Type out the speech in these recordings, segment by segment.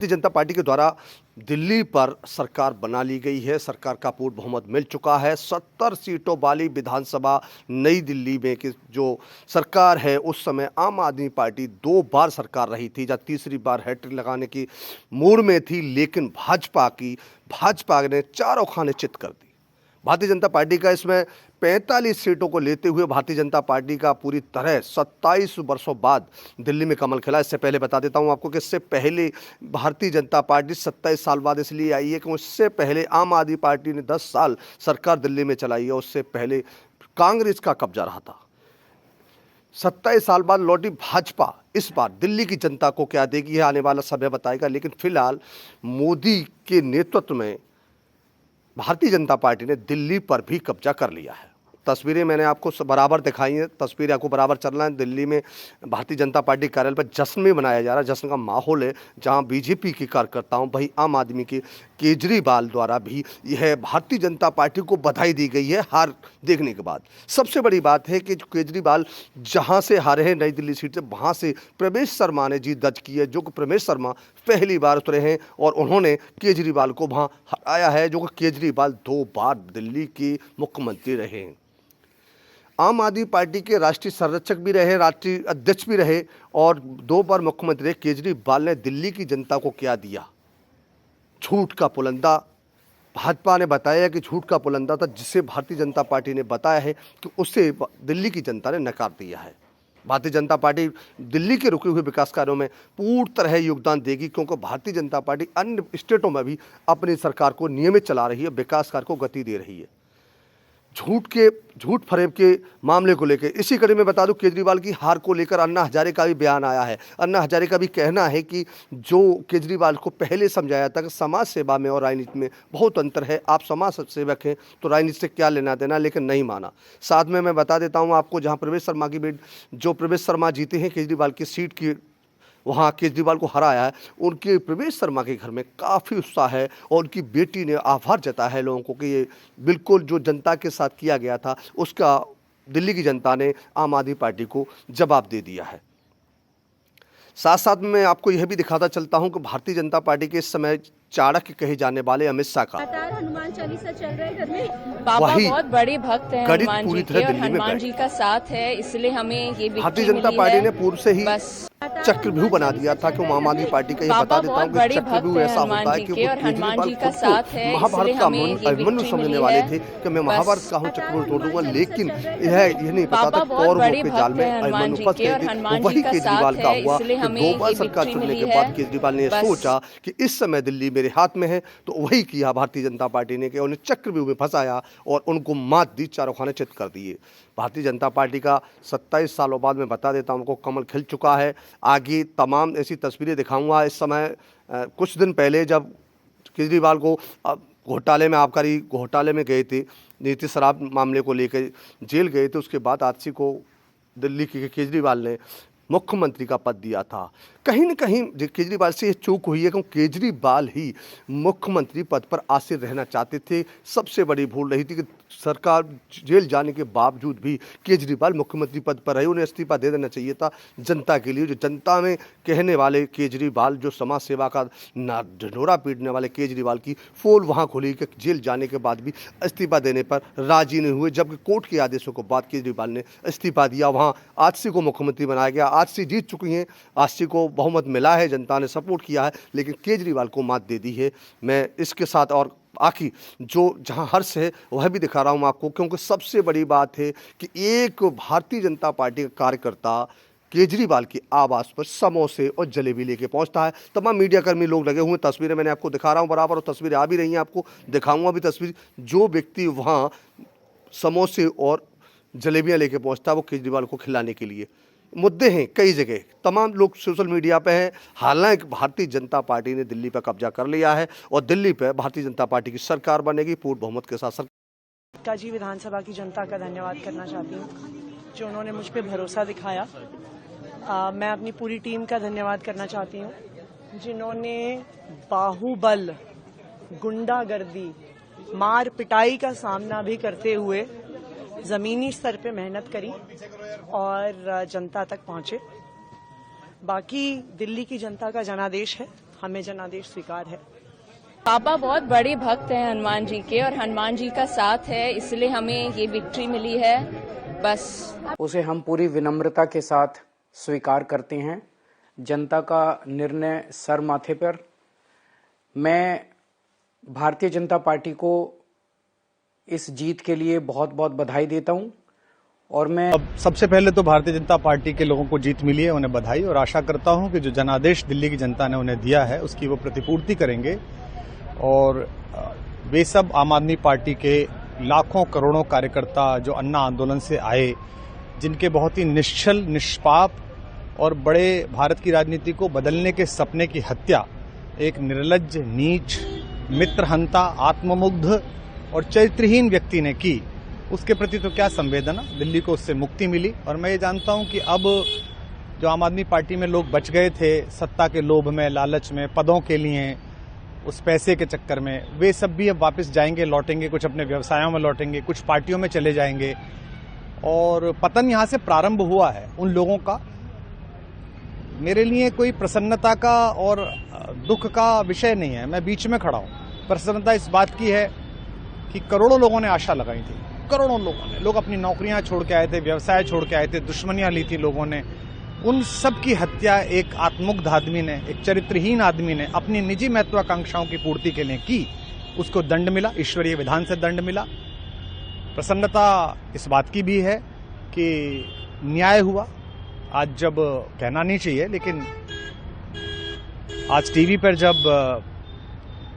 Bharatiya Janata party के द्वारा दिल्ली पर सरकार बना ली गई है। सरकार का पूर्ण बहुमत मिल चुका है। 70 सीटों वाली विधानसभा नई दिल्ली में की जो सरकार है, उस समय आम आदमी पार्टी 2 बार सरकार रही थी, जब तीसरी बार हैट्रिक लगाने की मूड में थी, लेकिन भाजपा ने चारों खाने चित कर दी। भारतीय जनता पार्टी का इसमें 45 सीटों को लेते हुए भारतीय जनता पार्टी का पूरी तरह 27 वर्षों बाद दिल्ली में कमल खिला। इससे पहले बता देता हूं आपको कि इससे पहले भारतीय जनता पार्टी 27 साल बाद इसलिए आई है कि उससे पहले आम आदमी पार्टी ने 10 साल सरकार दिल्ली में चलाई है। उससे पहले कांग्रेस का कब्जा रहा था। 27 साल बाद लौटी भाजपा इस बार दिल्ली की जनता को क्या देगी, है आने वाला समय बताएगा। लेकिन फिलहाल मोदी के नेतृत्व में भारतीय जनता पार्टी ने दिल्ली पर भी कब्जा कर लिया है। तस्वीरें मैंने आपको बराबर दिखाई हैं, तस्वीरें आपको बराबर चलना है। दिल्ली में भारतीय जनता पार्टी कार्यालय पर जश्न भी मनाया जा रहा है। जश्न का माहौल है, जहां बीजेपी के कार्यकर्ताओं वहीं आम आदमी के केजरीवाल द्वारा भी यह भारतीय जनता पार्टी को बधाई दी गई है हार देखने के बाद। सबसे बड़ी बात है कि केजरीवाल जहां से हारे हैं नई दिल्ली सीट से, वहां से प्रवेश शर्मा ने जीत दर्ज की है। जो कि प्रवेश शर्मा पहली बार उतरे हैं और उन्होंने केजरीवाल को वहां हराया है। जो कि केजरीवाल 2 बार दिल्ली के मुख्यमंत्री रहे हैं, आम आदमी पार्टी के राष्ट्रीय संरक्षक भी रहे, राष्ट्रीय अध्यक्ष भी रहे और 2 बार मुख्यमंत्री रहे। केजरीवाल ने दिल्ली की जनता को क्या दिया? झूठ का पुलंदा। भाजपा ने बताया कि झूठ का पुलंदा था, जिसे भारतीय जनता पार्टी ने बताया है कि उसे दिल्ली की जनता ने नकार दिया है। भारतीय जनता पार्टी दिल्ली के रुके हुए विकास कार्यों में पूर्ण तरह योगदान देगी, क्योंकि भारतीय जनता पार्टी अन्य स्टेटों में भी अपनी सरकार को नियमित चला रही है, विकास कार्य को गति दे रही है। झूठ फरेब के मामले को लेकर इसी कड़ी में बता दूं, केजरीवाल की हार को लेकर अन्ना हजारे का भी बयान आया है। अन्ना हजारे का भी कहना है कि जो केजरीवाल को पहले समझाया था कि समाज सेवा में और राजनीति में बहुत अंतर है, आप समाज सेवक हैं तो राजनीति से क्या लेना देना, लेकिन नहीं माना। साथ में मैं बता देता हूं आपको, जहां प्रवेश शर्मा जीते हैं केजरीवाल की सीट की, वहाँ केजरीवाल को हराया है, उनके प्रवेश शर्मा के घर में काफ़ी उत्साह है और उनकी बेटी ने आभार जताया है लोगों को कि ये बिल्कुल जो जनता के साथ किया गया था उसका दिल्ली की जनता ने आम आदमी पार्टी को जवाब दे दिया है। साथ साथ में मैं आपको यह भी दिखाता चलता हूं कि भारतीय जनता पार्टी के इस समय चाणक्य कहे जाने वाले अमित शाह का हनुमान चालीसा चल रहा है घर में। पापा वही बहुत बड़े भक्त हैं हनुमान जी के, और हनुमान जी का साथ है, इसलिए हमें ये भारतीय जनता पार्टी ने पूर्व से ही चक्रव्यूह बना दिया था कि आम आदमी पार्टी का, ये बता देता हूँ कि चक्रव्यूह ऐसा होता है कि वो केजरीवाल महाभारत का अभिमन्यु समझने वाले थे कि मैं महाभारत का हूँ, चक्रव्यूह तोड़ दूंगा, लेकिन यह नहीं पता था कौरवों के जाल में अभिमन्यु फंस गए थे। वही केजरीवाल का हुआ कि 2 बार सरकार चुनने के बाद केजरीवाल ने सोचा कि इस समय दिल्ली मेरे हाथ में है, तो वही किया भारतीय जनता पार्टी ने कि उन्हें चक्रव्यूह में फंसाया और उनको मात दी, चारों खाने चित कर दिए। भारतीय जनता पार्टी का 27 सालों बाद मैं बता देता हूं, उनको कमल खिल चुका है। आगे तमाम ऐसी तस्वीरें दिखाऊंगा। इस समय कुछ दिन पहले जब केजरीवाल को घोटाले में, आबकारी घोटाले में गए थे, नीति शराब मामले को लेकर जेल गए थे, उसके बाद आजसी को दिल्ली के केजरीवाल ने मुख्यमंत्री का पद दिया था। कहीं न कहीं केजरीवाल से ये चूक हुई है, क्योंकि केजरीवाल ही मुख्यमंत्री पद पर आसीन रहना चाहते थे। सबसे बड़ी भूल रही थी कि सरकार जेल जाने के बावजूद भी केजरीवाल मुख्यमंत्री पद पर रहे। उन्हें इस्तीफा दे देना चाहिए था जनता के लिए। जो जनता में कहने वाले केजरीवाल, जो समाज सेवा का ढिंढोरा पीटने वाले केजरीवाल की पोल वहाँ खुली कि जेल जाने के बाद भी इस्तीफा देने पर राजी नहीं हुए, जबकि कोर्ट के आदेशों के बाद केजरीवाल ने इस्तीफा दिया। वहाँ आजसी को मुख्यमंत्री बनाया गया। आजसी जीत चुकी हैं, आजसी को बहुमत मिला है, जनता ने सपोर्ट किया है, लेकिन केजरीवाल को मात दे दी है। मैं इसके साथ और आखिर जो जहां हर्ष है वह भी दिखा रहा हूं आपको, क्योंकि सबसे बड़ी बात है कि एक भारतीय जनता पार्टी का कार्यकर्ता केजरीवाल की आवास पर समोसे और जलेबी लेके पहुंचता है। तमाम मीडिया कर्मी लोग लगे हुए, तस्वीरें मैंने आपको दिखा रहा हूं बराबर, और तस्वीरें आ भी रही हैं, आपको दिखाऊंगा भी तस्वीर। जो व्यक्ति वहां समोसे और जलेबियां लेके पहुंचता है वो केजरीवाल को खिलाने के लिए। मुद्दे हैं कई जगह, तमाम लोग सोशल मीडिया पे हैं। हालांकि भारतीय जनता पार्टी ने दिल्ली पर कब्जा कर लिया है और दिल्ली पर भारतीय जनता पार्टी की सरकार बनेगी पूर्ण बहुमत के साथ। काजी विधानसभा की जनता का धन्यवाद करना चाहती हूँ, जो उन्होंने मुझ पर भरोसा दिखाया। मैं अपनी पूरी टीम का धन्यवाद करना चाहती हूँ, जिन्होंने बाहुबल, गुंडागर्दी, मार पिटाई का सामना भी करते हुए जमीनी स्तर पे मेहनत करी और जनता तक पहुंचे। बाकी दिल्ली की जनता का जनादेश है, हमें जनादेश स्वीकार है। पापा बहुत बड़े भक्त हैं हनुमान जी के और हनुमान जी का साथ है, इसलिए हमें ये विक्ट्री मिली है। बस उसे हम पूरी विनम्रता के साथ स्वीकार करते हैं। जनता का निर्णय सर माथे पर। मैं भारतीय जनता पार्टी को इस जीत के लिए बहुत बहुत बधाई देता हूं और मैं अब सबसे पहले तो भारतीय जनता पार्टी के लोगों को जीत मिली है, उन्हें बधाई, और आशा करता हूं कि जो जनादेश दिल्ली की जनता ने उन्हें दिया है उसकी वो प्रतिपूर्ति करेंगे और वे सब आम आदमी पार्टी के लाखों करोड़ों कार्यकर्ता जो अन्ना आंदोलन से आए, जिनके बहुत ही निश्चल निष्पाप और बड़े भारत की राजनीति को बदलने के सपने की हत्या एक निर्लज्ज, नीच, मित्रहंता, आत्ममुग्ध और चरित्रहीन व्यक्ति ने की, उसके प्रति तो क्या संवेदना। दिल्ली को उससे मुक्ति मिली और मैं ये जानता हूं कि अब जो आम आदमी पार्टी में लोग बच गए थे सत्ता के लोभ में, लालच में, पदों के लिए, उस पैसे के चक्कर में, वे सब भी अब वापस जाएंगे, लौटेंगे, कुछ अपने व्यवसायों में लौटेंगे, कुछ पार्टियों में चले जाएंगे और पतन यहां से प्रारंभ हुआ है उन लोगों का। मेरे लिए कोई प्रसन्नता का और दुख का विषय नहीं है, मैं बीच में खड़ा हूं। प्रसन्नता इस बात की है कि करोड़ों लोगों ने आशा लगाई थी, करोड़ों लोगों ने, लोग अपनी नौकरियां छोड़ के आए थे, व्यवसाय छोड़ के आए थे, दुश्मनियां ली थी लोगों ने, उन सब की हत्या एक आत्ममुग्ध आदमी ने, एक चरित्रहीन आदमी ने अपनी निजी महत्वाकांक्षाओं की पूर्ति के लिए की। उसको दंड मिला, ईश्वरीय विधान से दंड मिला। प्रसन्नता इस बात की भी है कि न्याय हुआ। आज जब कहना नहीं चाहिए लेकिन आज टीवी पर जब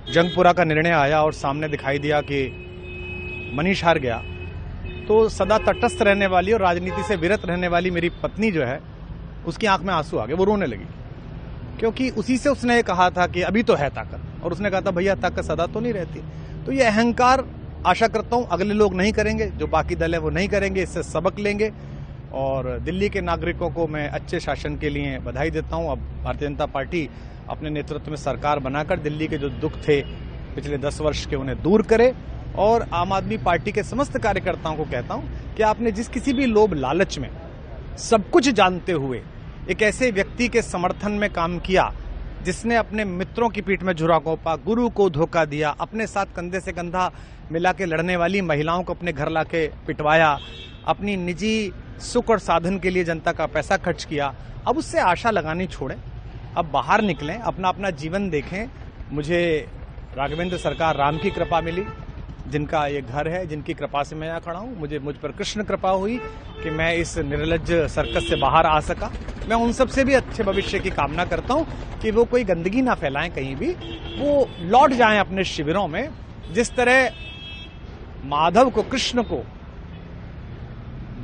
जंगपुरा का निर्णय आया और सामने दिखाई दिया कि मनीष हार गया, तो सदा तटस्थ रहने वाली और राजनीति से विरत रहने वाली मेरी पत्नी जो है, उसकी आंख में आंसू आ गए, वो रोने लगी, क्योंकि उसी से उसने कहा था कि अभी तो है ताकत, और उसने कहा था भैया ताकत सदा तो नहीं रहती। तो ये अहंकार आशा करता हूं अगले लोग नहीं करेंगे, जो बाकी दल है वो नहीं करेंगे, इससे सबक लेंगे। और दिल्ली के नागरिकों को मैं अच्छे शासन के लिए बधाई देता हूं। अब भारतीय जनता पार्टी अपने नेतृत्व में सरकार बनाकर दिल्ली के जो दुख थे पिछले 10 वर्ष के उन्हें दूर करे। और आम आदमी पार्टी के समस्त कार्यकर्ताओं को कहता हूं कि आपने जिस किसी भी लोभ लालच में सब कुछ जानते हुए एक ऐसे व्यक्ति के समर्थन में काम किया जिसने अपने मित्रों की पीठ में झुरा घोंपा, गुरु को धोखा दिया, अपने साथ कंधे से कंधा मिला के लड़ने वाली महिलाओं को अपने घर लाके पिटवाया, अपनी निजी सुख और साधन के लिए जनता का पैसा खर्च किया, अब उससे आशा लगानी छोड़ें, अब बाहर निकलें, अपना अपना जीवन देखें। मुझे राघवेंद्र सरकार राम की कृपा मिली, जिनका ये घर है, जिनकी कृपा से मैं यहाँ खड़ा हूँ। मुझ पर कृष्ण कृपा हुई कि मैं इस निर्लज्ज सर्कस से बाहर आ सका। मैं उन सब से भी अच्छे भविष्य की कामना करता हूँ कि वो कोई गंदगी ना फैलाएं कहीं भी, वो लौट जाएं अपने शिविरों में। जिस तरह माधव को, कृष्ण को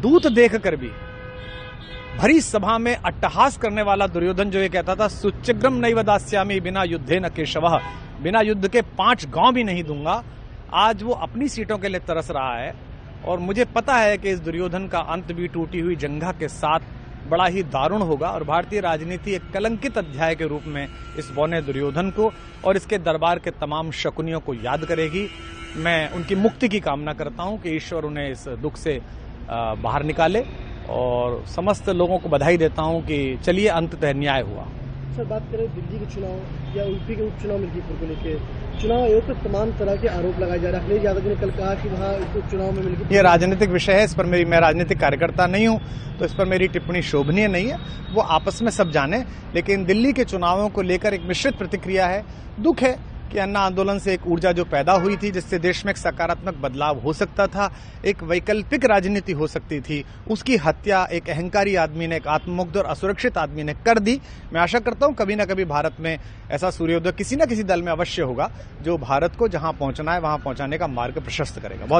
दूत देखकर भी भरी सभा में अट्टहास करने वाला दुर्योधन जो ये कहता था सुचिग्रम नैव दास्यामि बिना युद्धे न केशवः, बिना युद्ध के 5 गांव भी नहीं दूंगा, आज वो अपनी सीटों के लिए तरस रहा है। और मुझे पता है कि इस दुर्योधन का अंत भी टूटी हुई जंघा के साथ बड़ा ही दारुण होगा और भारतीय राजनीति एक कलंकित अध्याय के रूप में इस बौने दुर्योधन को और इसके दरबार के तमाम शकुनियों को याद करेगी। मैं उनकी मुक्ति की कामना करता हूं कि ईश्वर उन्हें इस दुख से बाहर निकाले और समस्त लोगों को बधाई देता हूं कि चलिए अंततः न्याय हुआ। सर, बात करें दिल्ली के चुनाव या यूपी के उपचुनाव मिल्कीपुर को लेकर, चुनाव आयोग पर तमाम तरह के आरोप लगाए जा रहे हैं। अखिलेश यादव ने कल कहा कि वहाँ उपचुनाव में मिल्कीपुर, ये राजनीतिक विषय है, इस पर मैं राजनीतिक कार्यकर्ता नहीं हूं, तो इस पर मेरी टिप्पणी शोभनीय नहीं है, वो आपस में सब जाने। लेकिन दिल्ली के चुनावों को लेकर एक मिश्रित प्रतिक्रिया है। दुख है कि अन्ना आंदोलन से एक ऊर्जा जो पैदा हुई थी, जिससे देश में एक सकारात्मक बदलाव हो सकता था, एक वैकल्पिक राजनीति हो सकती थी, उसकी हत्या एक अहंकारी आदमी ने, एक आत्ममुग्ध और असुरक्षित आदमी ने कर दी। मैं आशा करता हूं कभी न कभी भारत में ऐसा सूर्योदय किसी न किसी दल में अवश्य होगा, जो भारत को जहां पहुंचना है वहां पहुंचाने का मार्ग प्रशस्त करेगा। बहुत